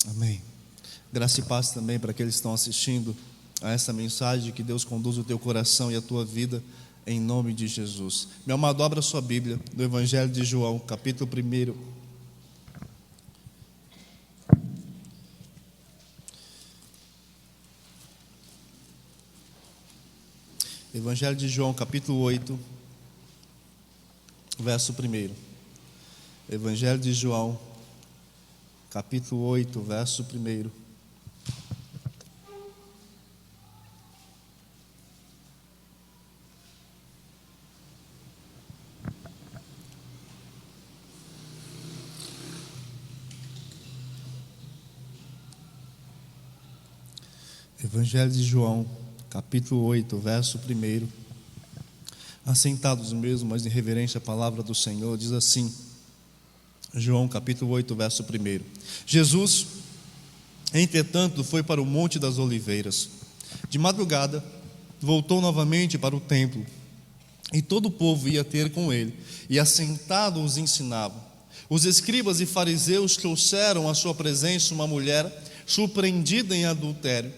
Amém. Graça e paz também para aqueles que estão assistindo a essa mensagem. Que Deus conduza o teu coração e a tua vida em nome de Jesus. Meu amado, abra sua Bíblia no Evangelho de João, capítulo 1. Evangelho de João, capítulo 8, verso 1. Evangelho de João, capítulo 8, verso 1. Evangelho de João, capítulo 8, verso 1. Assentados mesmo, mas em reverência à palavra do Senhor, diz assim, João capítulo 8, verso 1. Jesus, entretanto, foi para o Monte das Oliveiras. De madrugada, voltou novamente para o templo, e todo o povo ia ter com ele, e assentado os ensinava. Os escribas e fariseus trouxeram à sua presença uma mulher surpreendida em adultério,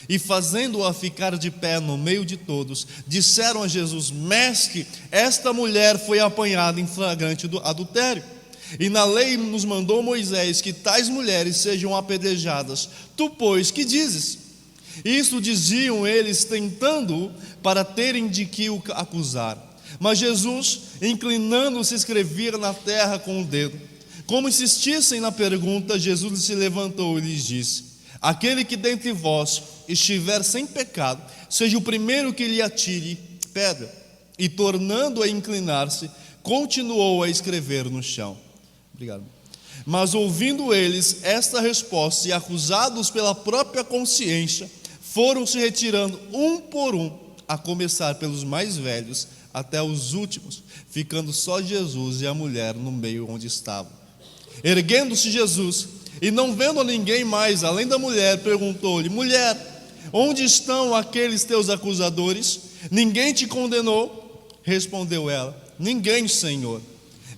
e fazendo-a ficar de pé no meio de todos, disseram a Jesus: Mestre, esta mulher foi apanhada em flagrante adultério, e na lei nos mandou Moisés que tais mulheres sejam apedrejadas. Tu, pois, que dizes? Isso diziam eles, tentando-o para terem de que o acusar. Mas Jesus, inclinando-se, escrevia na terra com o dedo. Como insistissem na pergunta, Jesus se levantou e lhes disse: Aquele que dentre vós estiver sem pecado, seja o primeiro que lhe atire pedra. E tornando a inclinar-se, continuou a escrever no chão. Obrigado. Mas ouvindo eles esta resposta e acusados pela própria consciência, foram se retirando um por um, a começar pelos mais velhos até os últimos, ficando só Jesus e a mulher no meio onde estavam. Erguendo-se Jesus, e não vendo a ninguém mais além da mulher, perguntou-lhe: Mulher, onde estão aqueles teus acusadores? Ninguém te condenou? Respondeu ela: Ninguém, Senhor.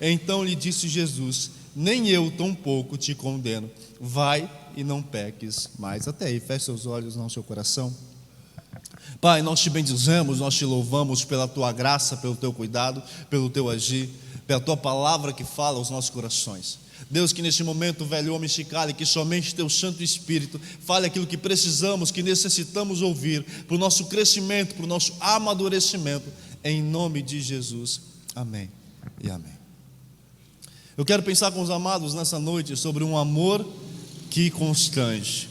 Então lhe disse Jesus: Nem eu tampouco te condeno. Vai e não peques mais. Até aí, feche seus olhos no seu coração. Pai, nós te bendizemos, nós te louvamos pela tua graça, pelo teu cuidado, pelo teu agir, pela tua palavra que fala aos nossos corações. Deus, que neste momento o velho homem se cale, que somente teu Santo Espírito fale aquilo que precisamos, que necessitamos ouvir, para o nosso crescimento, para o nosso amadurecimento, em nome de Jesus, amém e amém. Eu quero pensar com os amados nessa noite sobre um amor que constrange,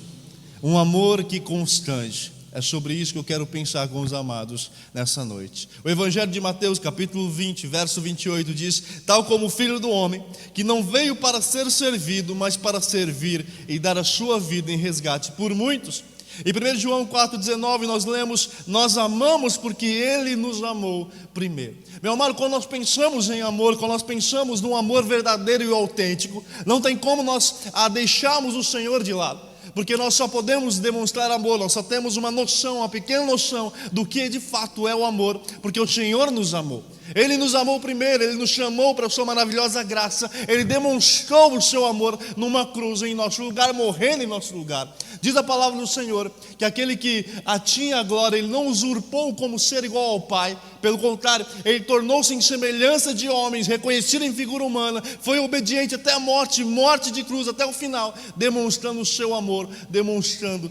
um amor que constrange. É sobre isso que eu quero pensar com os amados nessa noite. O Evangelho de Mateus, capítulo 20, verso 28 diz: Tal como o Filho do Homem, que não veio para ser servido, mas para servir e dar a sua vida em resgate por muitos. Em 1 João 4,19 nós lemos: Nós amamos porque Ele nos amou primeiro. Meu amado, quando nós pensamos em amor, quando nós pensamos num amor verdadeiro e autêntico, não tem como nós deixarmos o Senhor de lado. Porque nós só podemos demonstrar amor, nós só temos uma noção, uma pequena noção do que de fato é o amor, porque o Senhor nos amou. Ele nos amou primeiro, Ele nos chamou para a sua maravilhosa graça, Ele demonstrou o seu amor numa cruz em nosso lugar, morrendo em nosso lugar. Diz a palavra do Senhor que aquele que tinha a glória, Ele não usurpou como ser igual ao Pai, pelo contrário, Ele tornou-se em semelhança de homens, reconhecido em figura humana, foi obediente até a morte, morte de cruz até o final, demonstrando o seu amor, demonstrando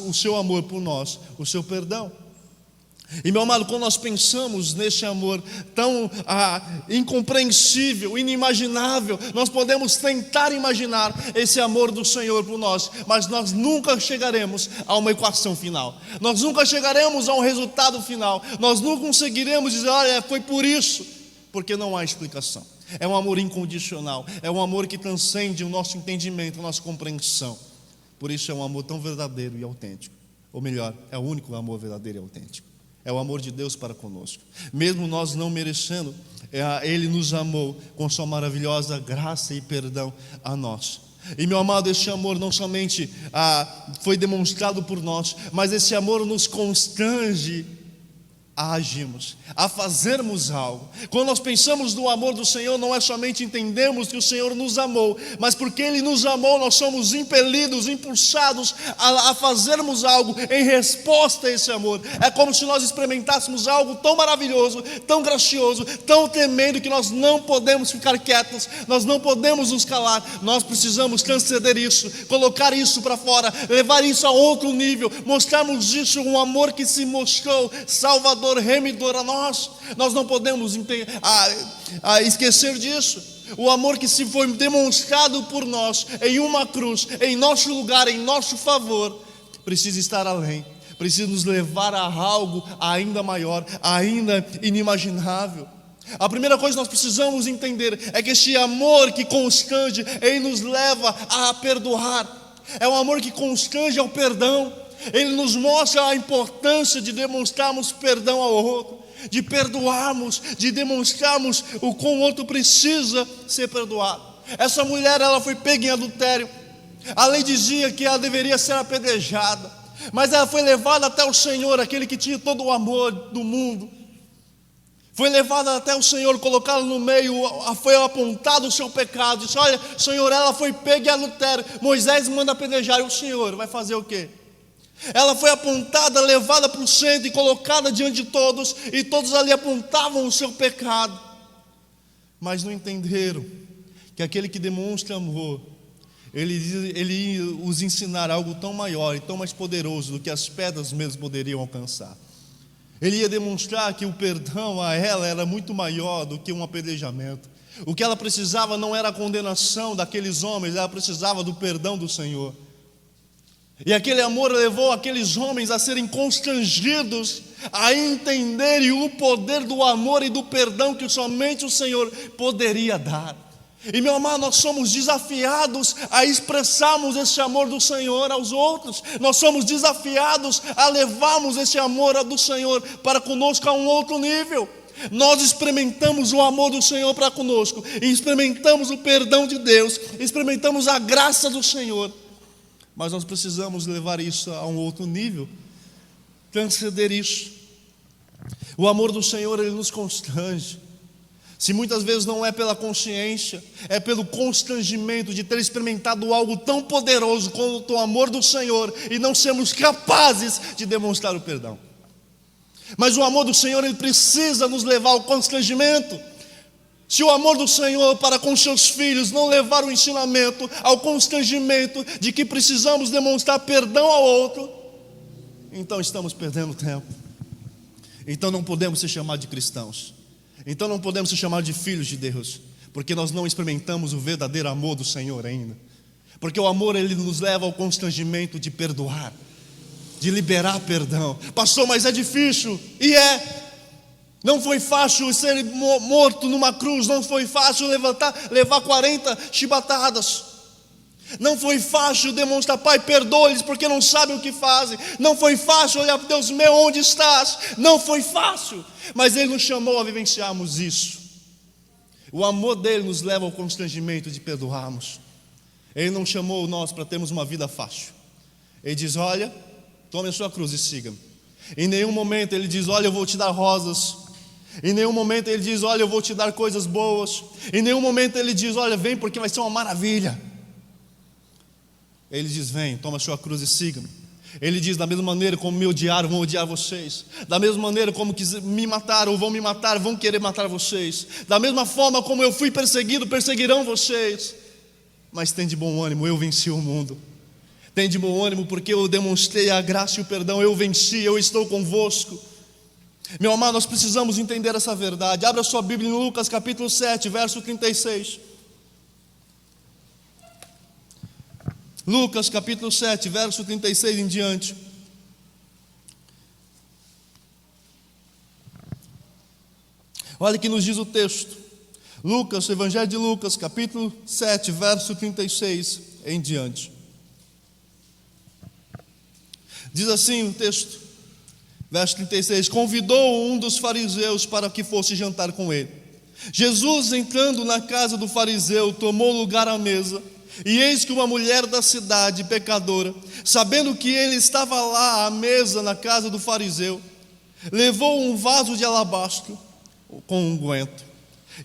o seu amor por nós, o seu perdão. E meu amado, quando nós pensamos nesse amor tão incompreensível, inimaginável, nós podemos tentar imaginar esse amor do Senhor por nós, mas nós nunca chegaremos a uma equação final, nós nunca chegaremos a um resultado final, nós nunca conseguiremos dizer: olha, foi por isso, porque não há explicação. É um amor incondicional, é um amor que transcende o nosso entendimento, a nossa compreensão. Por isso é um amor tão verdadeiro e autêntico, ou melhor, é o único amor verdadeiro e autêntico. É o amor de Deus para conosco. Mesmo nós não merecendo, Ele nos amou com sua maravilhosa graça e perdão a nós. E meu amado, esse amor não somente foi demonstrado por nós, mas esse amor nos constrange a agirmos, a fazermos algo. Quando nós pensamos no amor do Senhor, não é somente entendemos que o Senhor nos amou, mas porque Ele nos amou, nós somos impelidos, impulsados a fazermos algo em resposta a esse amor. É como se nós experimentássemos algo tão maravilhoso, tão gracioso, tão tremendo, que nós não podemos ficar quietos, nós não podemos nos calar, nós precisamos transcender isso, colocar isso para fora, levar isso a outro nível, mostrarmos isso, um amor que se mostrou salvador, remidor a nós. Nós não podemos esquecer disso. O amor que se foi demonstrado por nós em uma cruz, em nosso lugar, em nosso favor, precisa estar além, precisa nos levar a algo ainda maior, ainda inimaginável. A primeira coisa que nós precisamos entender é que este amor que constrange, ele nos leva a perdoar. É um amor que constrange ao perdão. Ele nos mostra a importância de demonstrarmos perdão ao outro, de perdoarmos, de demonstrarmos o quão o outro precisa ser perdoado. Essa mulher, ela foi pega em adultério. A lei dizia que ela deveria ser apedrejada, mas ela foi levada até o Senhor, aquele que tinha todo o amor do mundo. Foi levada até o Senhor, colocada no meio, foi apontado o seu pecado. Disse: olha, Senhor, ela foi pega em adultério, Moisés manda apedrejar, e o Senhor vai fazer o quê? Ela foi apontada, levada para o centro e colocada diante de todos, e todos ali apontavam o seu pecado, mas não entenderam que aquele que demonstra amor, ele ia os ensinar algo tão maior e tão mais poderoso do que as pedras mesmo poderiam alcançar. Ele ia demonstrar que o perdão a ela era muito maior do que um apedrejamento. O que ela precisava não era a condenação daqueles homens, ela precisava do perdão do Senhor. E aquele amor levou aqueles homens a serem constrangidos, a entenderem o poder do amor e do perdão que somente o Senhor poderia dar. E meu amado, nós somos desafiados a expressarmos esse amor do Senhor aos outros. Nós somos desafiados a levarmos esse amor do Senhor para conosco a um outro nível. Nós experimentamos o amor do Senhor para conosco, e experimentamos o perdão de Deus, experimentamos a graça do Senhor. Mas nós precisamos levar isso a um outro nível, transcender isso. O amor do Senhor, ele nos constrange. Se muitas vezes não é pela consciência, é pelo constrangimento de ter experimentado algo tão poderoso quanto o amor do Senhor e não sermos capazes de demonstrar o perdão. Mas o amor do Senhor, ele precisa nos levar ao constrangimento. Se o amor do Senhor para com seus filhos não levar o ensinamento ao constrangimento de que precisamos demonstrar perdão ao outro, então estamos perdendo tempo. Então não podemos ser chamados de cristãos. Então não podemos ser chamados de filhos de Deus, porque nós não experimentamos o verdadeiro amor do Senhor ainda. Porque o amor, ele nos leva ao constrangimento de perdoar, de liberar perdão. Pastor, mas é difícil. E é. Não foi fácil ser morto numa cruz, não foi fácil levar 40 chibatadas. Não foi fácil demonstrar: Pai, perdoa-lhes porque não sabem o que fazem. Não foi fácil olhar para Deus meu, onde estás? Não foi fácil, mas Ele nos chamou a vivenciarmos isso. O amor dele nos leva ao constrangimento de perdoarmos. Ele não chamou nós para termos uma vida fácil. Ele diz: olha, tome a sua cruz e siga-me. Em nenhum momento Ele diz: olha, eu vou te dar rosas. Em nenhum momento Ele diz: olha, eu vou te dar coisas boas. Em nenhum momento Ele diz: olha, vem porque vai ser uma maravilha. Ele diz: vem, toma a sua cruz e siga-me. Ele diz: da mesma maneira como me odiaram, vão odiar vocês. Da mesma maneira como me mataram, ou vão me matar, vão querer matar vocês. Da mesma forma como eu fui perseguido, perseguirão vocês. Mas tem de bom ânimo, eu venci o mundo. Tem de bom ânimo porque eu demonstrei a graça e o perdão. Eu venci, eu estou convosco. Meu amado, nós precisamos entender essa verdade. Abra sua Bíblia em Lucas capítulo 7, verso 36. Lucas capítulo 7, verso 36 em diante. Olha o que nos diz o texto. Lucas, o Evangelho de Lucas, capítulo 7, verso 36 em diante. Diz assim o texto, verso 36: convidou um dos fariseus para que fosse jantar com ele. Jesus, entrando na casa do fariseu, tomou lugar à mesa. E eis que uma mulher da cidade, pecadora, sabendo que ele estava lá à mesa na casa do fariseu, levou um vaso de alabastro com unguento,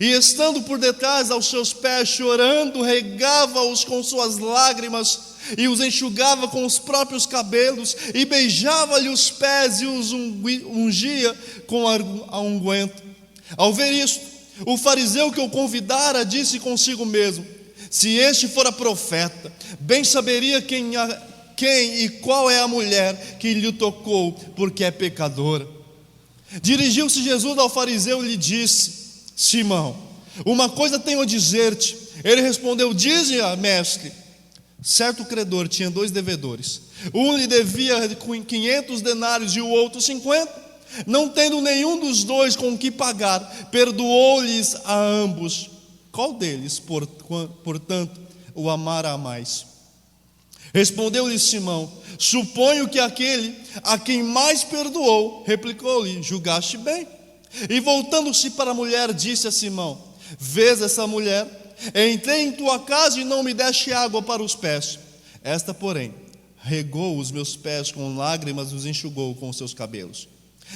e estando por detrás aos seus pés, chorando, regava-os com suas lágrimas, e os enxugava com os próprios cabelos, e beijava-lhe os pés, e os ungia com a unguento. Ao ver isto, o fariseu que o convidara disse consigo mesmo: se este fora profeta, bem saberia quem e qual é a mulher que lhe tocou, porque é pecadora. Dirigiu-se Jesus ao fariseu e lhe disse: Simão, uma coisa tenho a dizer-te. Ele respondeu: dize-a, mestre. Certo credor tinha 2 devedores. Um lhe devia 500 denários e o outro 50. Não tendo nenhum dos dois com que pagar, perdoou-lhes a ambos. Qual deles, portanto, o amara mais? Respondeu-lhe Simão: suponho que aquele a quem mais perdoou. Replicou-lhe: julgaste bem. E voltando-se para a mulher, disse a Simão: vês essa mulher? Entrei em tua casa e não me deste água para os pés. Esta, porém, regou os meus pés com lágrimas e os enxugou com os seus cabelos.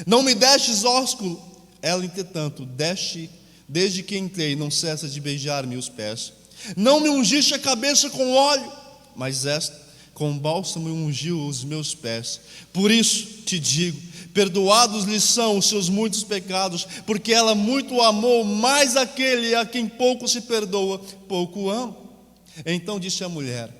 Não me destes ósculo. Ela, entretanto, desde que entrei, não cessa de beijar-me os pés. Não me ungiste a cabeça com óleo, mas esta com bálsamo ungiu os meus pés. Por isso te digo: perdoados lhe são os seus muitos pecados, porque ela muito amou, mas aquele a quem pouco se perdoa, pouco ama. Então disse a mulher: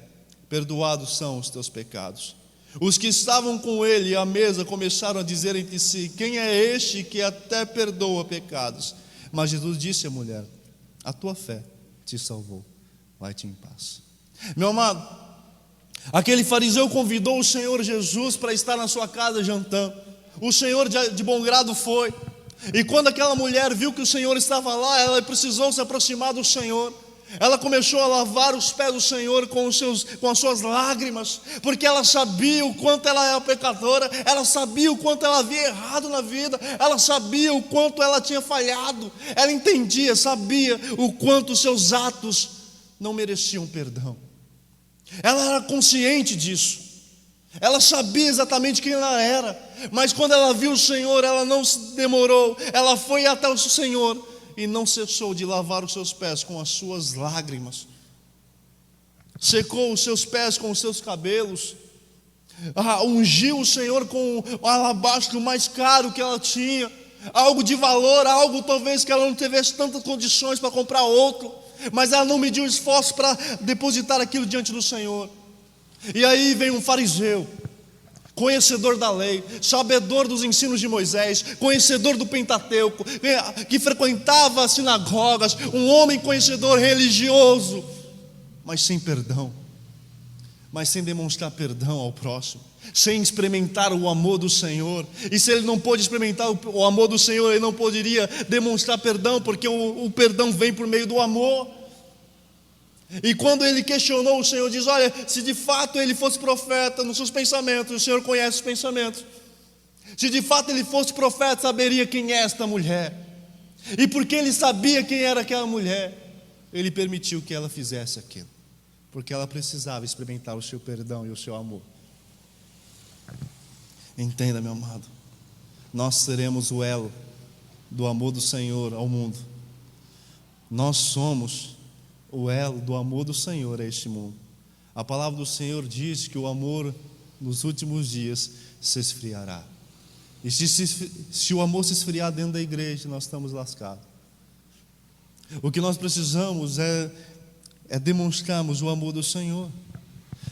perdoados são os teus pecados. Os que estavam com ele à mesa começaram a dizer entre si: quem é este que até perdoa pecados? Mas Jesus disse à mulher: a tua fé te salvou, vai-te em paz. Meu amado, aquele fariseu convidou o Senhor Jesus para estar na sua casa jantando. O Senhor de bom grado foi. E quando aquela mulher viu que o Senhor estava lá, ela precisou se aproximar do Senhor. Ela começou a lavar os pés do Senhor com as suas lágrimas, porque ela sabia o quanto ela era pecadora, ela sabia o quanto ela havia errado na vida, ela sabia o quanto ela tinha falhado, ela entendia, sabia o quanto os seus atos não mereciam perdão. Ela era consciente disso, ela sabia exatamente quem ela era, mas quando ela viu o Senhor, ela não se demorou, ela foi até o Senhor e não cessou de lavar os seus pés com as suas lágrimas, secou os seus pés com os seus cabelos, ungiu o Senhor com o alabastro mais caro que ela tinha, algo de valor, algo talvez que ela não tivesse tantas condições para comprar outro, mas ela não mediu esforço para depositar aquilo diante do Senhor. E aí vem um fariseu, conhecedor da lei, sabedor dos ensinos de Moisés, conhecedor do Pentateuco, que frequentava as sinagogas, um homem conhecedor religioso, mas sem perdão, mas sem demonstrar perdão ao próximo, sem experimentar o amor do Senhor. E se ele não pôde experimentar o amor do Senhor, ele não poderia demonstrar perdão, porque o perdão vem por meio do amor. E quando ele questionou, o Senhor diz: olha, se de fato ele fosse profeta nos seus pensamentos, o Senhor conhece os pensamentos, se de fato ele fosse profeta, saberia quem é esta mulher. E porque ele sabia quem era aquela mulher, ele permitiu que ela fizesse aquilo, porque ela precisava experimentar o seu perdão e o seu amor. Entenda, meu amado, nós seremos o elo do amor do Senhor ao mundo. Nós somos o elo do amor do Senhor a este mundo. A palavra do Senhor diz que o amor nos últimos dias se esfriará. E se o amor se esfriar dentro da igreja, nós estamos lascados. O que nós precisamos é demonstrarmos o amor do Senhor.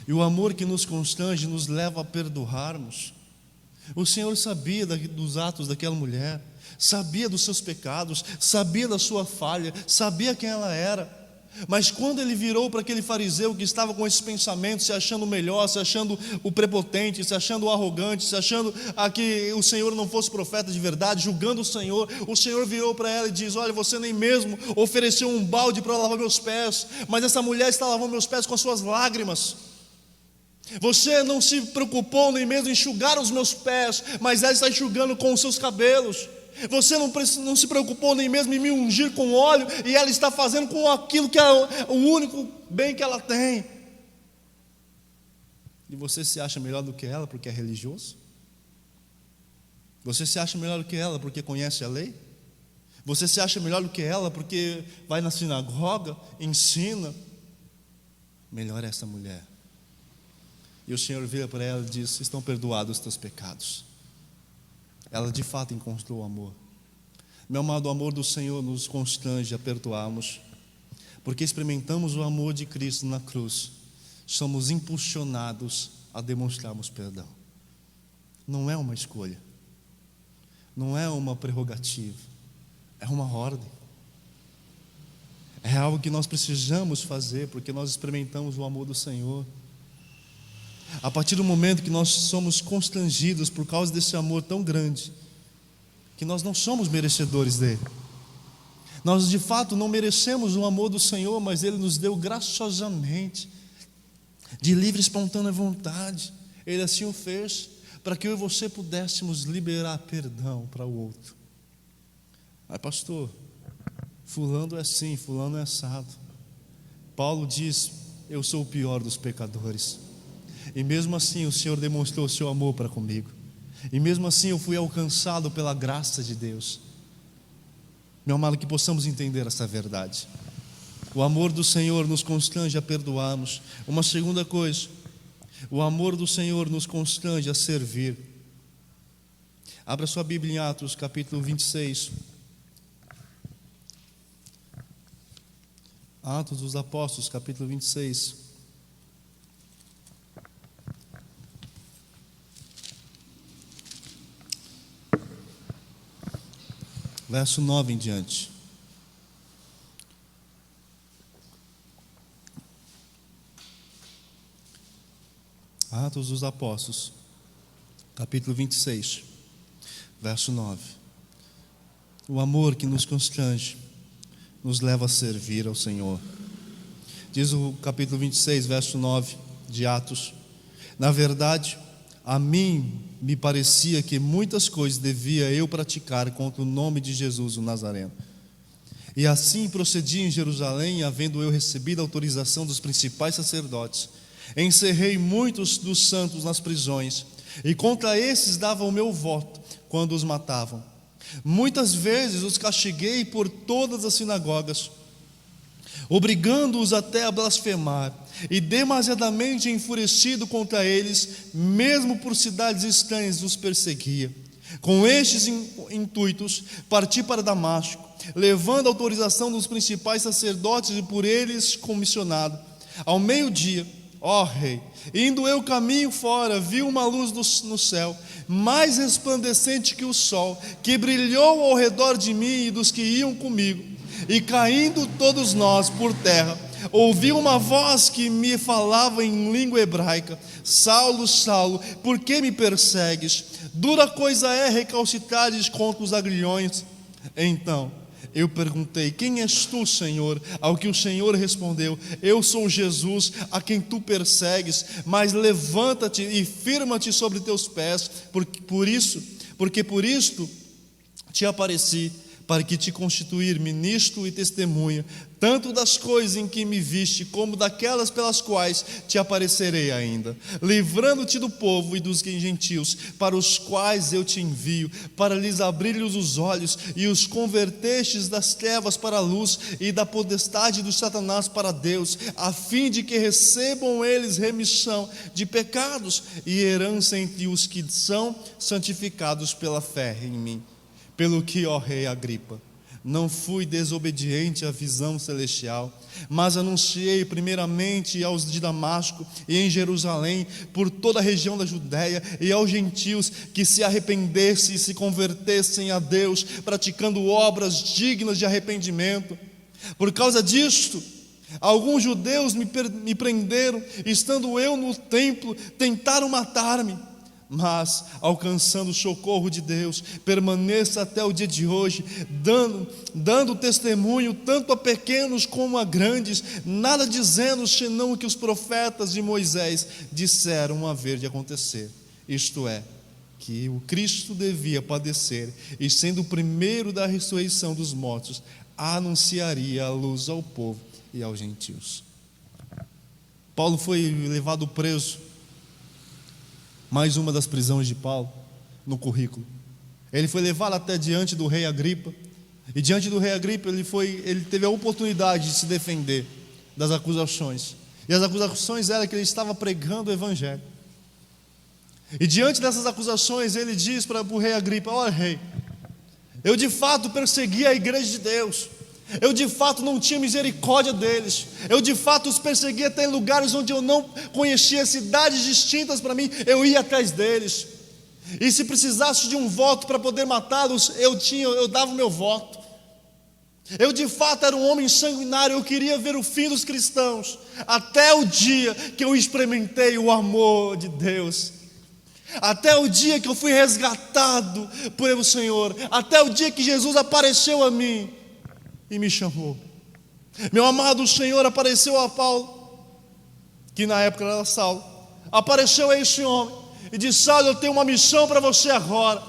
E o amor que nos constrange nos leva a perdoarmos. O Senhor sabia dos atos daquela mulher, sabia dos seus pecados, sabia da sua falha, sabia quem ela era. Mas quando ele virou para aquele fariseu que estava com esses pensamentos, se achando melhor, se achando o prepotente, se achando o arrogante, se achando que o Senhor não fosse profeta de verdade, julgando o Senhor virou para ela e diz: olha, você nem mesmo ofereceu um balde para lavar meus pés, mas essa mulher está lavando meus pés com as suas lágrimas. Você não se preocupou nem mesmo em enxugar os meus pés, mas ela está enxugando com os seus cabelos. Você não se preocupou nem mesmo em me ungir com óleo, e ela está fazendo com aquilo que é o único bem que ela tem. E você se acha melhor do que ela porque é religioso? Você se acha melhor do que ela porque conhece a lei? Você se acha melhor do que ela porque vai na sinagoga, ensina? Melhor é essa mulher. E o Senhor vira para ela e diz: estão perdoados os teus pecados. Ela de fato encontrou o amor. Meu amado, o amor do Senhor nos constrange a perdoarmos, porque experimentamos o amor de Cristo na cruz. Somos impulsionados a demonstrarmos perdão. Não é uma escolha, não é uma prerrogativa, é uma ordem. É algo que nós precisamos fazer, porque nós experimentamos o amor do Senhor. A partir do momento que nós somos constrangidos por causa desse amor tão grande, que nós não somos merecedores dele, nós de fato não merecemos o amor do Senhor, mas Ele nos deu graciosamente, de livre e espontânea vontade. Ele assim o fez, para que eu e você pudéssemos liberar perdão para o outro. Ai, pastor, fulano é assim, fulano é assado. Paulo diz: eu sou o pior dos pecadores, e mesmo assim o Senhor demonstrou o seu amor para comigo, e mesmo assim eu fui alcançado pela graça de Deus. Meu amado, que possamos entender essa verdade. O amor do Senhor nos constrange a perdoarmos. Uma segunda coisa, o amor do Senhor nos constrange a servir. Abra sua Bíblia em Atos capítulo 26. Atos dos Apóstolos capítulo 26. Verso 9 em diante. Atos dos Apóstolos, capítulo 26, verso 9. O amor que nos constrange nos leva a servir ao Senhor. Diz o capítulo 26, verso 9 de Atos: na verdade, a mim me parecia que muitas coisas devia eu praticar contra o nome de Jesus o Nazareno. E assim procedi em Jerusalém, havendo eu recebido a autorização dos principais sacerdotes. Encerrei muitos dos santos nas prisões, e contra esses dava o meu voto quando os matavam. Muitas vezes os castiguei por todas as sinagogas, obrigando-os até a blasfemar, e demasiadamente enfurecido contra eles, mesmo por cidades estranhas os perseguia. Com estes intuitos parti para Damasco, levando a autorização dos principais sacerdotes e por eles comissionado. Ao meio-dia, ó rei, indo eu caminho fora, vi uma luz no céu, mais resplandecente que o sol, que brilhou ao redor de mim e dos que iam comigo. E caindo todos nós por terra, ouvi uma voz que me falava em língua hebraica: Saulo, Saulo, por que me persegues? Dura coisa é recalcitrares contra os agrilhões. Então eu perguntei: quem és tu, Senhor? Ao que o Senhor respondeu: eu sou Jesus, a quem tu persegues, mas levanta-te e firma-te sobre teus pés, porque por isto te apareci, para que te constituir ministro e testemunha, tanto das coisas em que me viste, como daquelas pelas quais te aparecerei ainda, livrando-te do povo e dos gentios, para os quais eu te envio, para lhes abrir-lhes os olhos, e os convertestes das trevas para a luz, e da potestade do Satanás para Deus, a fim de que recebam eles remissão de pecados, e herança entre os que são santificados pela fé em mim. Pelo que, ó rei Agripa, não fui desobediente à visão celestial, mas anunciei primeiramente aos de Damasco e em Jerusalém, por toda a região da Judéia, e aos gentios que se arrependessem e se convertessem a Deus, praticando obras dignas de arrependimento. Por causa disto, alguns judeus me prenderam, estando eu no templo, tentaram matar-me. Mas, alcançando o socorro de Deus, permaneça até o dia de hoje, dando testemunho tanto a pequenos como a grandes, nada dizendo senão o que os profetas de Moisés disseram haver de acontecer, isto é, que o Cristo devia padecer, e sendo o primeiro da ressurreição dos mortos, anunciaria a luz ao povo e aos gentios. Paulo foi levado preso, mais uma das prisões de Paulo no currículo. Ele foi levado até diante do rei Agripa, e diante do rei Agripa ele teve a oportunidade de se defender das acusações. E as acusações eram que ele estava pregando o evangelho. E diante dessas acusações ele diz para o rei Agripa: olha, rei, eu de fato persegui a igreja de Deus, eu de fato não tinha misericórdia deles, eu de fato os persegui até em lugares onde eu não conhecia, cidades distintas para mim, eu ia atrás deles. E se precisasse de um voto para poder matá-los, eu dava o meu voto. Eu de fato era um homem sanguinário, eu queria ver o fim dos cristãos, até o dia que eu experimentei o amor de Deus, até o dia que eu fui resgatado pelo Senhor, até o dia que Jesus apareceu a mim e me chamou. Meu amado, o Senhor apareceu a Paulo, que na época era Saulo, apareceu a esse homem e disse: Saulo, eu tenho uma missão para você agora.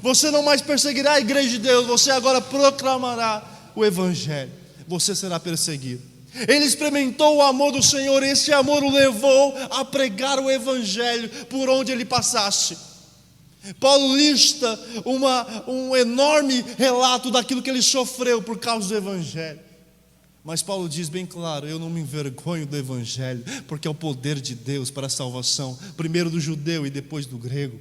Você não mais perseguirá a igreja de Deus, você agora proclamará o evangelho. Você será perseguido. Ele experimentou o amor do Senhor, e esse amor o levou a pregar o evangelho por onde ele passasse. Paulo lista um enorme relato daquilo que ele sofreu por causa do evangelho. Mas Paulo diz bem claro: eu não me envergonho do evangelho, porque é o poder de Deus para a salvação, primeiro do judeu e depois do grego.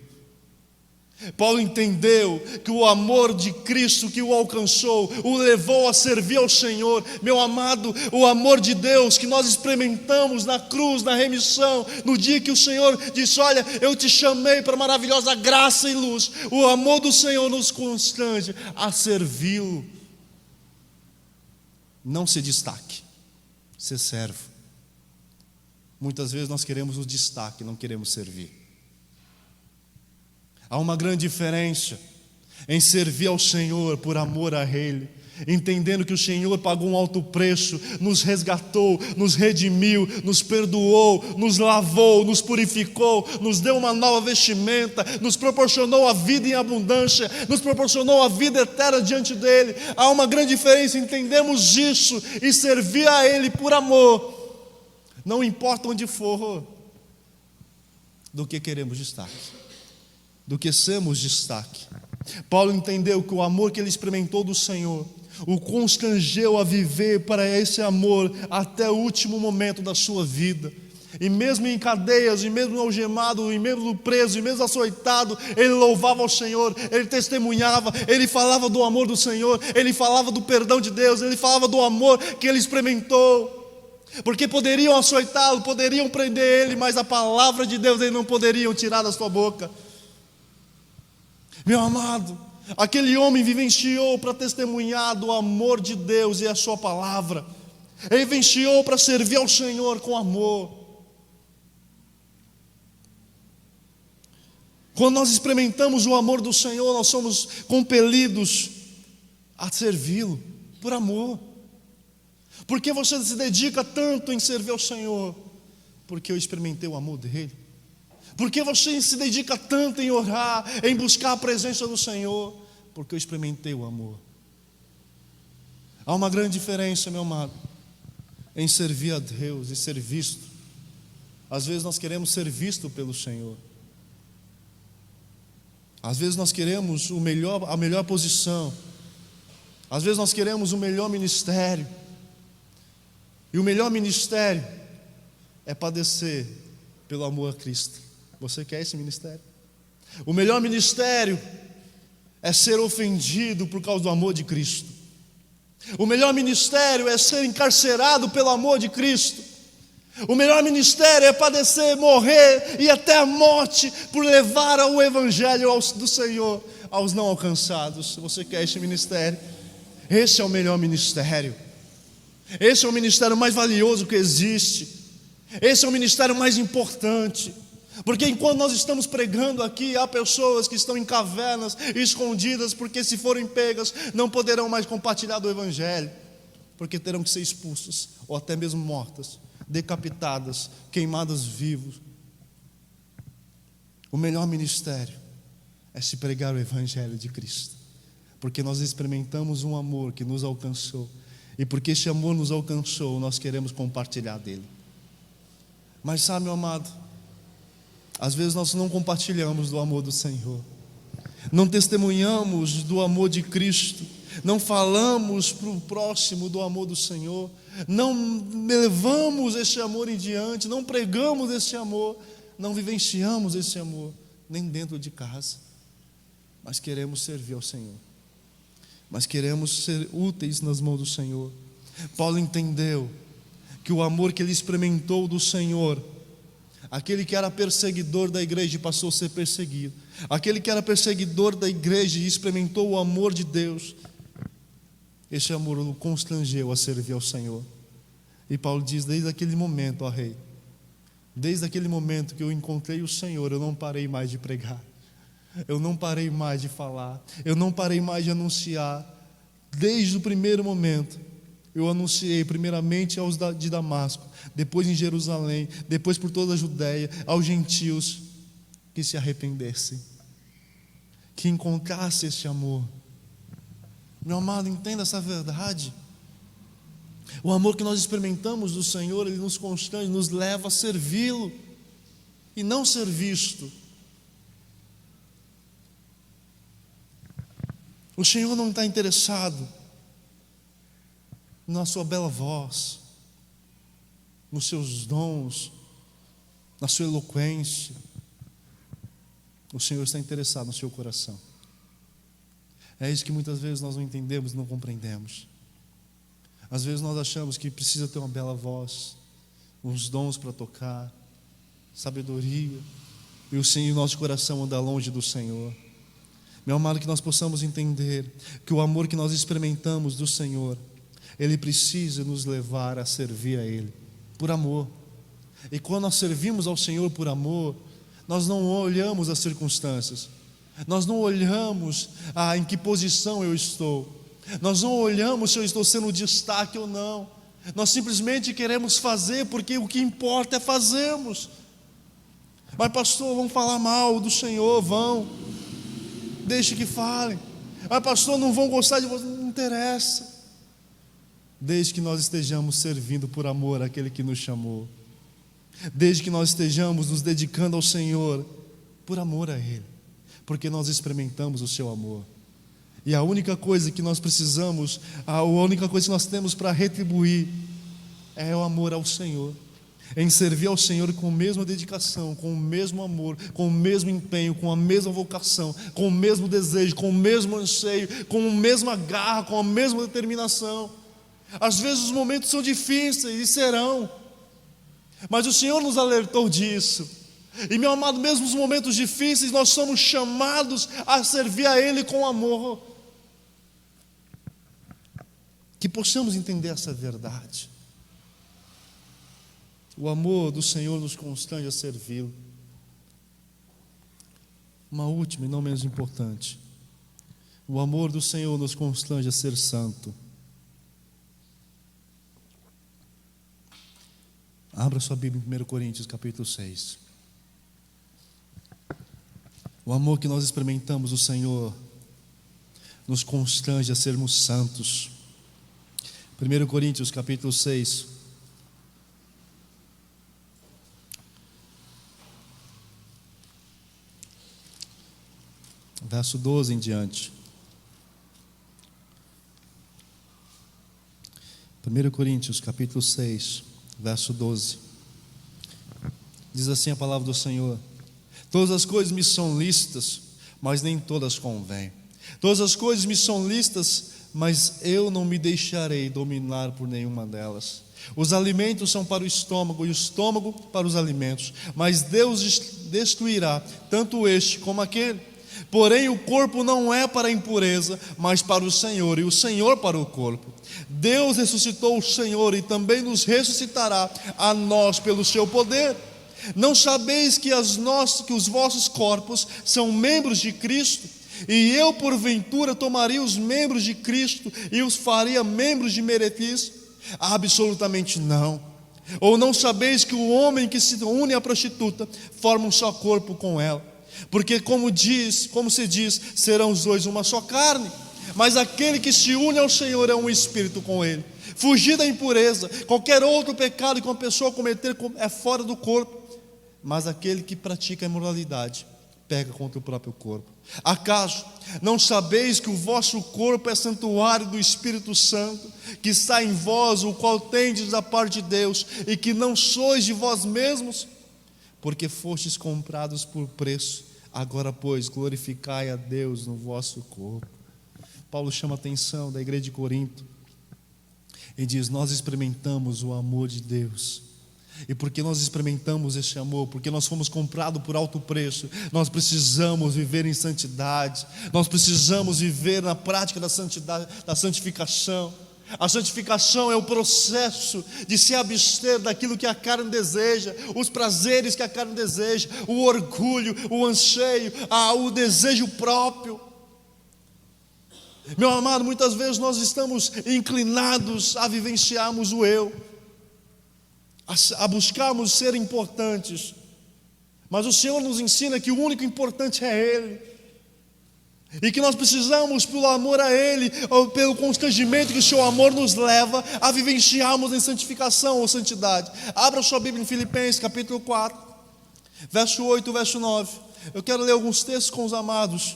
Paulo entendeu que o amor de Cristo que o alcançou, o levou a servir ao Senhor. Meu amado, o amor de Deus que nós experimentamos na cruz, na remissão, no dia que o Senhor disse: olha, eu te chamei para maravilhosa graça e luz. O amor do Senhor nos constrange a servi-lo. Não se destaque, se serve. Muitas vezes nós queremos o destaque, não queremos servir. Há uma grande diferença em servir ao Senhor por amor a Ele, entendendo que o Senhor pagou um alto preço, nos resgatou, nos redimiu, nos perdoou, nos lavou, nos purificou, nos deu uma nova vestimenta, nos proporcionou a vida em abundância, nos proporcionou a vida eterna diante dEle. Há uma grande diferença, entendemos isso e servir a Ele por amor, não importa onde for, do que queremos destaque, do que sermos destaque. Paulo entendeu que o amor que ele experimentou do Senhor o constrangeu a viver para esse amor até o último momento da sua vida. E mesmo em cadeias, e mesmo algemado, e mesmo preso, e mesmo açoitado, ele louvava ao Senhor, ele testemunhava, ele falava do amor do Senhor, ele falava do perdão de Deus, ele falava do amor que ele experimentou. Porque poderiam açoitá-lo, poderiam prender ele, mas a palavra de Deus eles não poderiam tirar da sua boca. Meu amado, aquele homem vivenciou para testemunhar do amor de Deus e a sua palavra. Ele vivenciou para servir ao Senhor com amor. Quando nós experimentamos o amor do Senhor, nós somos compelidos a servi-lo por amor. Por que você se dedica tanto em servir ao Senhor? Porque eu experimentei o amor dele. Por que você se dedica tanto em orar, em buscar a presença do Senhor? Porque eu experimentei o amor. Há uma grande diferença, meu amado, em servir a Deus e ser visto. Às vezes nós queremos ser visto pelo Senhor. Às vezes nós queremos a melhor posição. Às vezes nós queremos o melhor ministério. E o melhor ministério é padecer pelo amor a Cristo. Você quer esse ministério? O melhor ministério é ser ofendido por causa do amor de Cristo. O melhor ministério é ser encarcerado pelo amor de Cristo. O melhor ministério é padecer, morrer e até a morte por levar o evangelho do Senhor aos não alcançados. Você quer esse ministério? Esse é o melhor ministério. Esse é o ministério mais valioso que existe. Esse é o ministério mais importante. Porque enquanto nós estamos pregando aqui, há pessoas que estão em cavernas, escondidas, porque se forem pegas, não poderão mais compartilhar do evangelho, porque terão que ser expulsas, ou até mesmo mortas, decapitadas, queimadas vivas. O melhor ministério é se pregar o evangelho de Cristo, porque nós experimentamos um amor que nos alcançou, e porque esse amor nos alcançou, nós queremos compartilhar dele. Mas sabe, meu amado, às vezes nós não compartilhamos do amor do Senhor. não testemunhamos do amor de Cristo, não falamos para o próximo do amor do Senhor, não levamos esse amor em diante, não pregamos esse amor, não vivenciamos esse amor, nem dentro de casa, mas queremos servir ao Senhor, mas queremos ser úteis nas mãos do Senhor. Paulo entendeu que o amor que ele experimentou do Senhor, aquele que era perseguidor da igreja e passou a ser perseguido, aquele que era perseguidor da igreja e experimentou o amor de Deus, esse amor o constrangeu a servir ao Senhor. E Paulo diz: desde aquele momento, ó rei, desde aquele momento que eu encontrei o Senhor, eu não parei mais de pregar, eu não parei mais de falar, eu não parei mais de anunciar. Desde o primeiro momento eu anunciei primeiramente aos de Damasco, depois em Jerusalém, depois por toda a Judéia, aos gentios, que se arrependessem, que encontrassem esse amor. Meu amado, entenda essa verdade. O amor que nós experimentamos do Senhor, Ele nos constrange, nos leva a servi-lo e não ser visto. O Senhor não está interessado na sua bela voz, nos seus dons, na sua eloquência. O Senhor está interessado no seu coração. É isso que muitas vezes nós não entendemos, não compreendemos. Às vezes nós achamos que precisa ter uma bela voz, uns dons para tocar, sabedoria, e o nosso coração anda longe do Senhor. Meu amado, que nós possamos entender que o amor que nós experimentamos do Senhor, Ele precisa nos levar a servir a Ele, por amor. E quando nós servimos ao Senhor por amor, nós não olhamos as circunstâncias, nós não olhamos em que posição eu estou, nós não olhamos se eu estou sendo destaque ou não, nós simplesmente queremos fazer, porque o que importa é fazermos. Mas pastor, vão falar mal do Senhor, deixe que falem. Mas pastor, não vão gostar de você, não interessa, desde que nós estejamos servindo por amor àquele que nos chamou, desde que nós estejamos nos dedicando ao Senhor por amor a Ele, porque nós experimentamos o seu amor. E a única coisa que nós precisamos, a única coisa que nós temos para retribuir é o amor ao Senhor, em servir ao Senhor com a mesma dedicação, com o mesmo amor, com o mesmo empenho, com a mesma vocação, com o mesmo desejo, com o mesmo anseio, com a mesma garra, com a mesma determinação. Às vezes os momentos são difíceis, e serão, mas o Senhor nos alertou disso. E meu amado, mesmo nos momentos difíceis, nós somos chamados a servir a Ele com amor. Que possamos entender essa verdade. O amor do Senhor nos constrange a servi-lo. Uma última e não menos importante: o amor do Senhor nos constrange a ser santo. Abra sua Bíblia em 1 Coríntios capítulo 6. O amor que nós experimentamos do Senhor nos constrange a sermos santos. 1 Coríntios capítulo 6, verso 12 em diante. 1 Coríntios capítulo 6, verso 12. Diz assim a palavra do Senhor: todas as coisas me são lícitas, mas nem todas convêm. Todas as coisas me são lícitas, mas eu não me deixarei dominar por nenhuma delas. Os alimentos são para o estômago, e o estômago para os alimentos, mas Deus destruirá tanto este como aquele. Porém o corpo não é para a impureza, mas para o Senhor, e o Senhor para o corpo. Deus ressuscitou o Senhor e também nos ressuscitará a nós pelo seu poder. Não sabeis que os vossos corpos são membros de Cristo? E eu porventura tomaria os membros de Cristo e os faria membros de meretriz? Absolutamente não. Ou não sabeis que o homem que se une à prostituta forma um só corpo com ela? Porque como se diz, serão os dois uma só carne. Mas aquele que se une ao Senhor é um espírito com Ele. Fugir da impureza. Qualquer outro pecado que uma pessoa cometer é fora do corpo, mas aquele que pratica a imoralidade pega contra o próprio corpo. Acaso não sabeis que o vosso corpo é santuário do Espírito Santo, que está em vós, o qual tendes da parte de Deus, e que não sois de vós mesmos? Porque fostes comprados por preço. Agora, pois, glorificai a Deus no vosso corpo. Paulo chama a atenção da igreja de Corinto e diz: nós experimentamos o amor de Deus. E porque nós experimentamos esse amor, porque nós fomos comprados por alto preço, nós precisamos viver em santidade, nós precisamos viver na prática da santidade, da santificação. A santificação é o processo de se abster daquilo que a carne deseja, os prazeres que a carne deseja, o orgulho, o anseio, o desejo próprio. Meu amado, muitas vezes nós estamos inclinados a vivenciarmos o eu, a buscarmos ser importantes, mas o Senhor nos ensina que o único importante é Ele, e que nós precisamos, pelo amor a Ele, ou pelo constrangimento que o seu amor nos leva, a vivenciarmos em santificação ou santidade. Abra sua Bíblia em Filipenses capítulo 4, verso 8, verso 9. Eu quero ler alguns textos com os amados.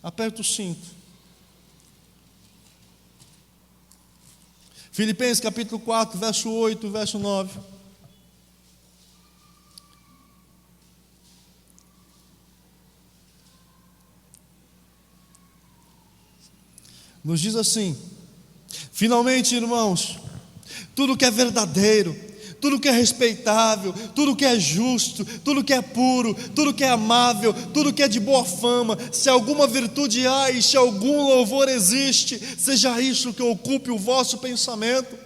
Aperta o cinto. Filipenses capítulo 4, verso 8, verso 9. Nos diz assim: finalmente, irmãos, tudo que é verdadeiro, tudo que é respeitável, tudo que é justo, tudo que é puro, tudo que é amável, tudo que é de boa fama, se alguma virtude há e se algum louvor existe, seja isso que ocupe o vosso pensamento.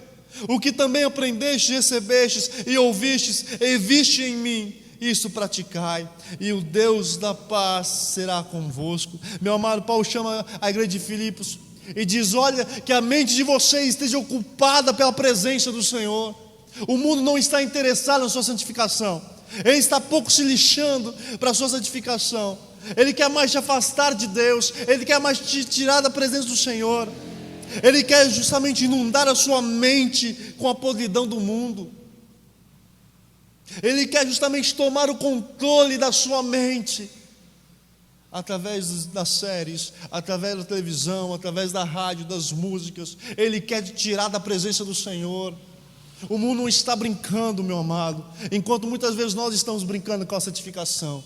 O que também aprendestes, recebestes e ouvistes e viste em mim, isso praticai, e o Deus da paz será convosco. Meu amado, Paulo chama a igreja de Filipos e diz: olha, que a mente de vocês esteja ocupada pela presença do Senhor. O mundo não está interessado na sua santificação, ele está pouco se lixando para a sua santificação. Ele quer mais te afastar de Deus, ele quer mais te tirar da presença do Senhor. Ele quer justamente inundar a sua mente com a podridão do mundo. Ele quer justamente tomar o controle da sua mente, através das séries, através da televisão, através da rádio, das músicas. Ele quer te tirar da presença do Senhor. O mundo não está brincando, meu amado, enquanto muitas vezes nós estamos brincando com a santificação.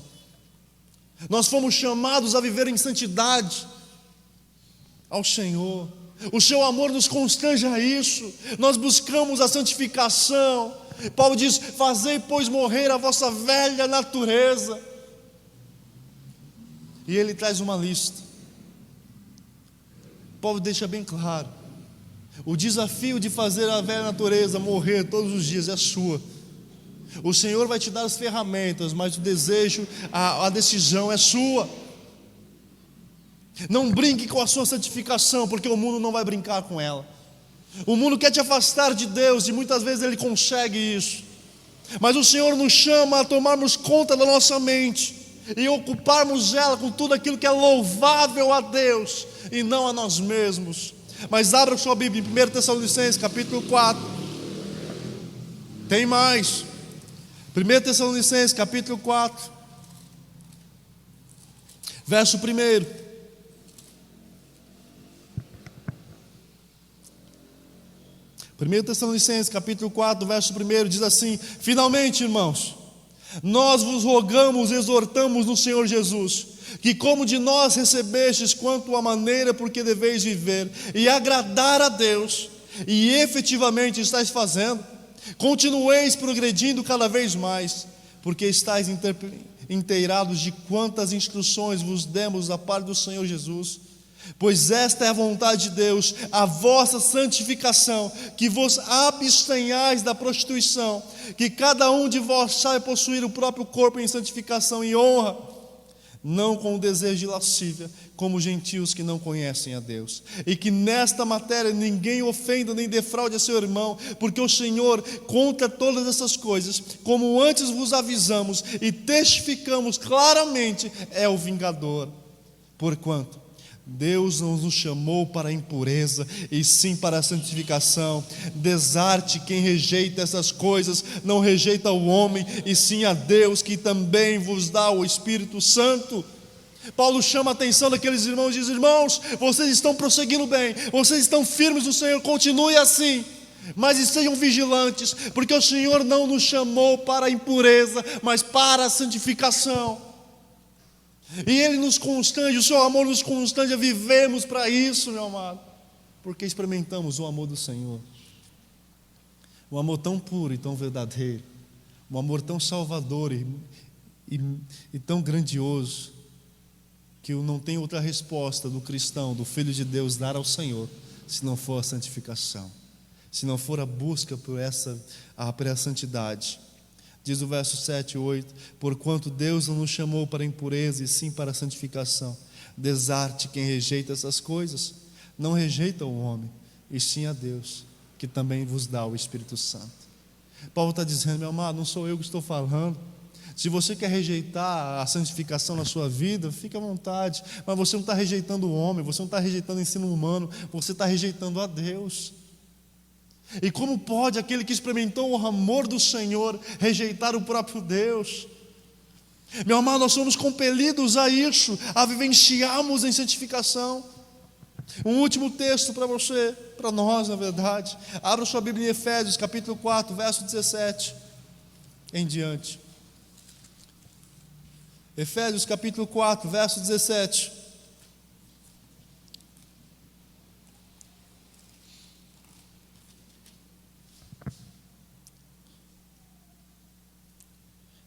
Nós fomos chamados a viver em santidade ao Senhor. O seu amor nos constrange a isso. Nós buscamos a santificação. Paulo diz: fazei, pois, morrer a vossa velha natureza. E ele traz uma lista. Paulo deixa bem claro: o desafio de fazer a velha natureza morrer todos os dias é sua. O Senhor vai te dar as ferramentas, mas o desejo, a decisão é sua. Não brinque com a sua santificação, porque o mundo não vai brincar com ela. O mundo quer te afastar de Deus, e muitas vezes ele consegue isso. Mas o Senhor nos chama a tomarmos conta da nossa mente e ocuparmos ela com tudo aquilo que é louvável a Deus e não a nós mesmos. Mas abra sua Bíblia em 1 Tessalonicenses capítulo 4. Tem mais. 1 Tessalonicenses capítulo 4, verso 1. 1 Tessalonicenses capítulo 4, verso 1 diz assim: finalmente, irmãos, nós vos rogamos, exortamos no Senhor Jesus, que como de nós recebestes quanto à maneira por que deveis viver e agradar a Deus, e efetivamente estáis fazendo, continueis progredindo cada vez mais, porque estáis inteirados de quantas instruções vos demos da parte do Senhor Jesus. Pois esta é a vontade de Deus, a vossa santificação, que vos abstenhais da prostituição, que cada um de vós saiba possuir o próprio corpo em santificação e honra, não com o desejo de lascívia, como gentios que não conhecem a Deus. E que nesta matéria ninguém ofenda nem defraude a seu irmão, porque o Senhor, contra todas essas coisas, como antes vos avisamos e testificamos claramente, é o vingador. Porquanto Deus não nos chamou para a impureza, e sim para a santificação. Desarte quem rejeita essas coisas, não rejeita o homem, e sim a Deus, que também vos dá o Espírito Santo. Paulo chama a atenção daqueles irmãos e diz: irmãos, vocês estão prosseguindo bem, vocês estão firmes no Senhor, continue assim, mas sejam vigilantes, porque o Senhor não nos chamou para a impureza, mas para a santificação. E Ele nos constrange, o seu amor nos constrange a vivermos para isso, meu amado, porque experimentamos o amor do Senhor, um amor tão puro e tão verdadeiro, um amor tão salvador e tão grandioso, que não tem outra resposta do cristão, do Filho de Deus, dar ao Senhor, se não for a santificação, se não for a busca por essa santidade. Diz o verso 7 e 8: porquanto Deus não nos chamou para a impureza, e sim para a santificação. Desarte quem rejeita essas coisas, não rejeita o homem, e sim a Deus, que também vos dá o Espírito Santo. Paulo está dizendo: meu amado, não sou eu que estou falando. Se você quer rejeitar a santificação na sua vida, fique à vontade, mas você não está rejeitando o homem, você não está rejeitando o ensino humano, você está rejeitando a Deus. E como pode aquele que experimentou o amor do Senhor rejeitar o próprio Deus? Meu amado, nós somos compelidos a isso, a vivenciarmos em santificação. Um último texto para você, para nós, na verdade. Abra sua Bíblia em Efésios, capítulo 4, verso 17 em diante. Efésios, capítulo 4, verso 17.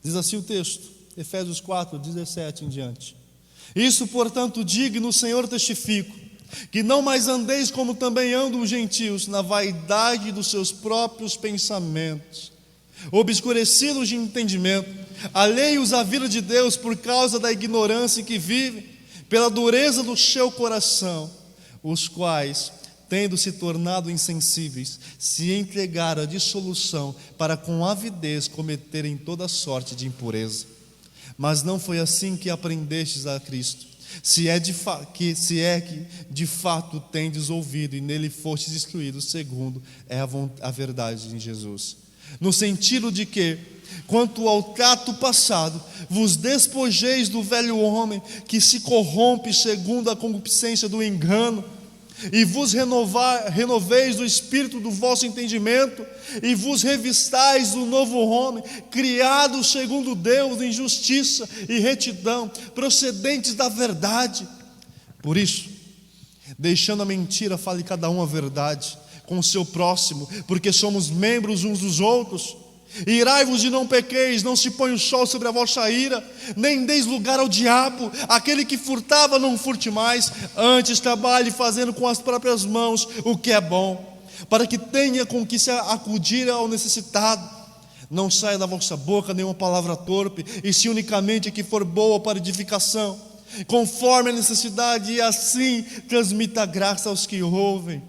Diz assim o texto, Efésios 4, 17 em diante: isso, portanto, digo, no Senhor testifico, que não mais andeis como também andam os gentios, na vaidade dos seus próprios pensamentos, obscurecidos de entendimento, alheios à vida de Deus por causa da ignorância em que vivem, pela dureza do seu coração, os quais, tendo se tornado insensíveis, se entregaram à dissolução, para com avidez cometerem toda sorte de impureza. Mas não foi assim que aprendestes a Cristo, se é que de fato tendes ouvido e nele fostes instruídos, segundo é a verdade em Jesus. No sentido de que, quanto ao trato passado, vos despojeis do velho homem, que se corrompe segundo a concupiscência do engano, e vos renoveis do espírito do vosso entendimento, e vos revistais do novo homem, criado segundo Deus em justiça e retidão, procedentes da verdade. Por isso, deixando a mentira, fale cada um a verdade com o seu próximo, porque somos membros uns dos outros. Irai-vos e não pequeis, não se põe o sol sobre a vossa ira, nem deis lugar ao diabo. Aquele que furtava, não furte mais, antes trabalhe fazendo com as próprias mãos o que é bom, para que tenha com que se acudir ao necessitado. Não saia da vossa boca nenhuma palavra torpe, e se unicamente a que for boa para edificação, conforme a necessidade, e assim transmita a graça aos que ouvem.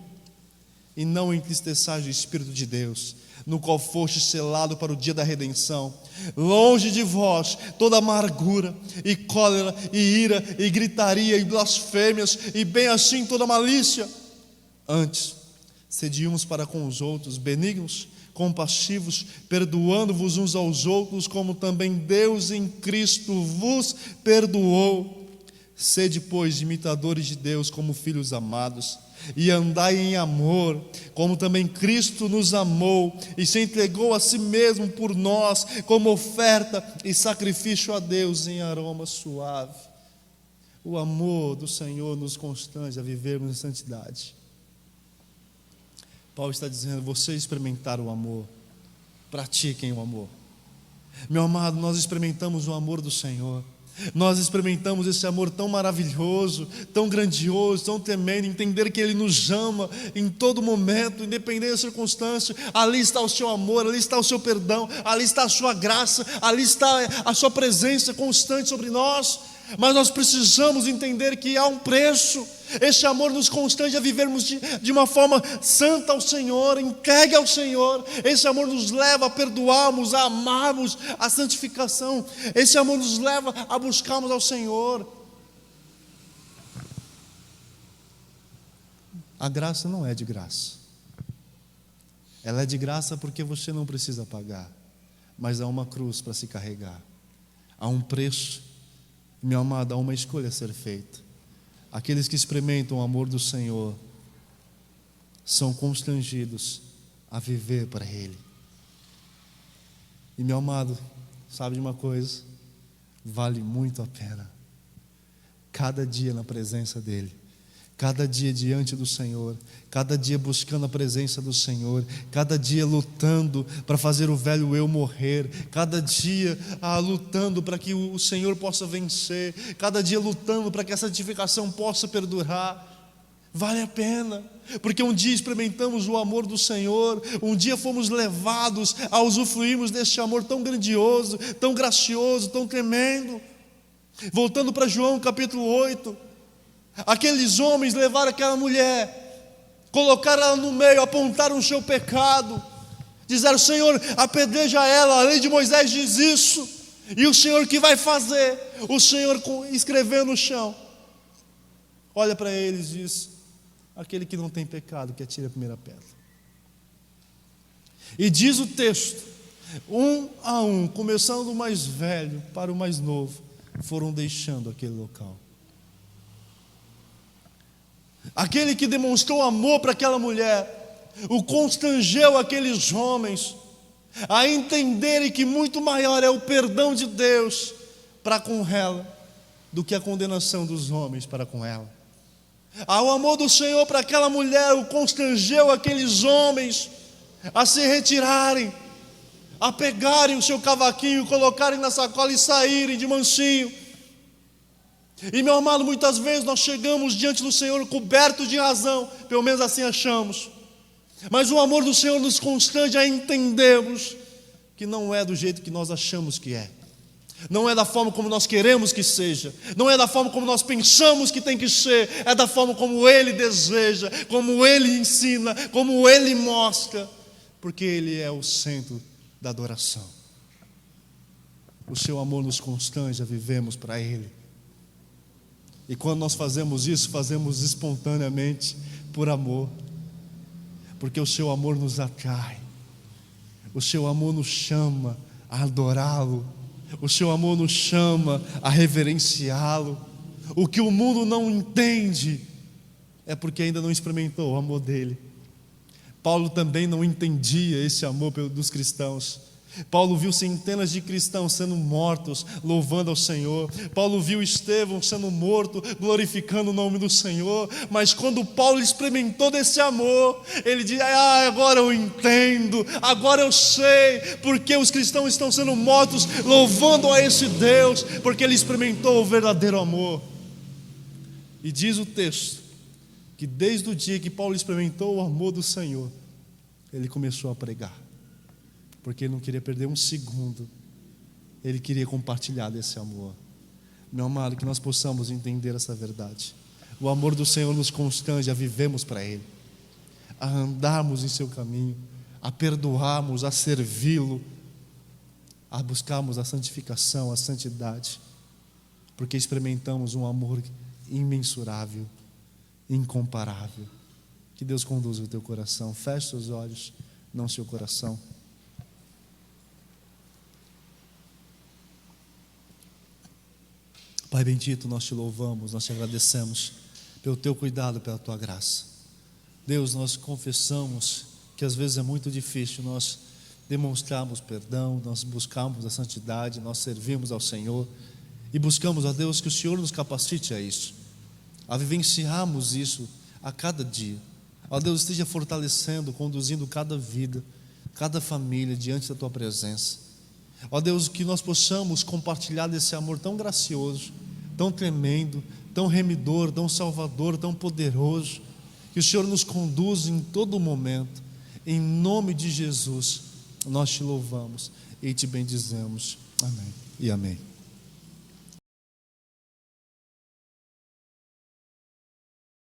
E não entristeçais o Espírito de Deus, no qual foste selado para o dia da redenção. Longe de vós toda amargura, e cólera, e ira, e gritaria, e blasfêmias, e bem assim toda malícia. Antes, sede uns para com os outros benignos, compassivos, perdoando-vos uns aos outros, como também Deus em Cristo vos perdoou. Sede, pois, imitadores de Deus como filhos amados, e andai em amor, como também Cristo nos amou e se entregou a si mesmo por nós, como oferta e sacrifício a Deus em aroma suave. O amor do Senhor nos constrange a vivermos em santidade. Paulo está dizendo: vocês experimentaram o amor, pratiquem o amor. Meu amado, nós experimentamos o amor do Senhor. Nós experimentamos esse amor tão maravilhoso, tão grandioso, tão tremendo. Entender que Ele nos ama em todo momento, independente da circunstância. Ali está o seu amor, ali está o seu perdão, ali está a sua graça, ali está a sua presença constante sobre nós. Mas nós precisamos entender que há um preço. Esse amor nos constrange a vivermos de uma forma santa ao Senhor, entregue ao Senhor. Esse amor nos leva a perdoarmos, a amarmos a santificação. Esse amor nos leva a buscarmos ao Senhor. A graça não é de graça. Ela é de graça porque você não precisa pagar, mas há uma cruz para se carregar, há um preço, meu amado, há uma escolha a ser feita. Aqueles que experimentam o amor do Senhor são constrangidos a viver para Ele. E meu amado, sabe de uma coisa? Vale muito a pena. Cada dia na presença dEle, cada dia diante do Senhor, cada dia buscando a presença do Senhor, cada dia lutando para fazer o velho eu morrer, cada dia lutando para que o Senhor possa vencer, cada dia lutando para que a santificação possa perdurar. Vale a pena, porque um dia experimentamos o amor do Senhor, um dia fomos levados a usufruirmos deste amor tão grandioso, tão gracioso, tão tremendo. Voltando para João capítulo 8, aqueles homens levaram aquela mulher, colocaram ela no meio, apontaram o seu pecado, disseram: Senhor, apedreja ela, a lei de Moisés diz isso. E o Senhor que vai fazer? O Senhor escreveu no chão, olha para eles e diz: aquele que não tem pecado, que atire a primeira pedra. E diz o texto, um a um, começando do mais velho para o mais novo, foram deixando aquele local. Aquele que demonstrou amor para aquela mulher, o constrangeu aqueles homens a entenderem que muito maior é o perdão de Deus para com ela do que a condenação dos homens para com ela. O amor do Senhor para aquela mulher o constrangeu aqueles homens a se retirarem, a pegarem o seu cavaquinho, colocarem na sacola e saírem de mansinho. E meu amado, muitas vezes nós chegamos diante do Senhor cobertos de razão, pelo menos assim achamos, mas o amor do Senhor nos constrange a entendermos que não é do jeito que nós achamos que é, não é da forma como nós queremos que seja, não é da forma como nós pensamos que tem que ser, é da forma como Ele deseja, como Ele ensina, como Ele mostra, porque Ele é o centro da adoração. O seu amor nos constrange a vivermos para Ele. E quando nós fazemos isso, fazemos espontaneamente por amor, porque o seu amor nos atrai, o seu amor nos chama a adorá-lo, o seu amor nos chama a reverenciá-lo. O que o mundo não entende é porque ainda não experimentou o amor dele. Paulo também não entendia esse amor dos cristãos. Paulo viu centenas de cristãos sendo mortos, louvando ao Senhor. Paulo viu Estevão sendo morto, glorificando o nome do Senhor. Mas quando Paulo experimentou desse amor, ele diz: agora eu entendo, agora eu sei porque os cristãos estão sendo mortos, louvando a esse Deus, porque ele experimentou o verdadeiro amor. E diz o texto que desde o dia que Paulo experimentou o amor do Senhor, ele começou a pregar, porque ele não queria perder um segundo, ele queria compartilhar desse amor. Meu amado, que nós possamos entender essa verdade. O amor do Senhor nos constrange a vivermos para Ele, a andarmos em seu caminho, a perdoarmos, a servi-lo, a buscarmos a santificação, a santidade, porque experimentamos um amor imensurável, incomparável. Que Deus conduza o teu coração. Feche seus olhos, não seu coração. Pai bendito, nós te louvamos, nós te agradecemos pelo teu cuidado, pela tua graça. Deus, nós confessamos que às vezes é muito difícil nós demonstrarmos perdão, nós buscamos a santidade, nós servimos ao Senhor e buscamos a Deus que o Senhor nos capacite a isso, a vivenciarmos isso a cada dia. Ó Deus, esteja fortalecendo, conduzindo cada vida, cada família diante da tua presença. Ó Deus, que nós possamos compartilhar desse amor tão gracioso, tão tremendo, tão remidor, tão salvador, tão poderoso, que o Senhor nos conduza em todo momento. Em nome de Jesus, nós te louvamos e te bendizemos. Amém e amém.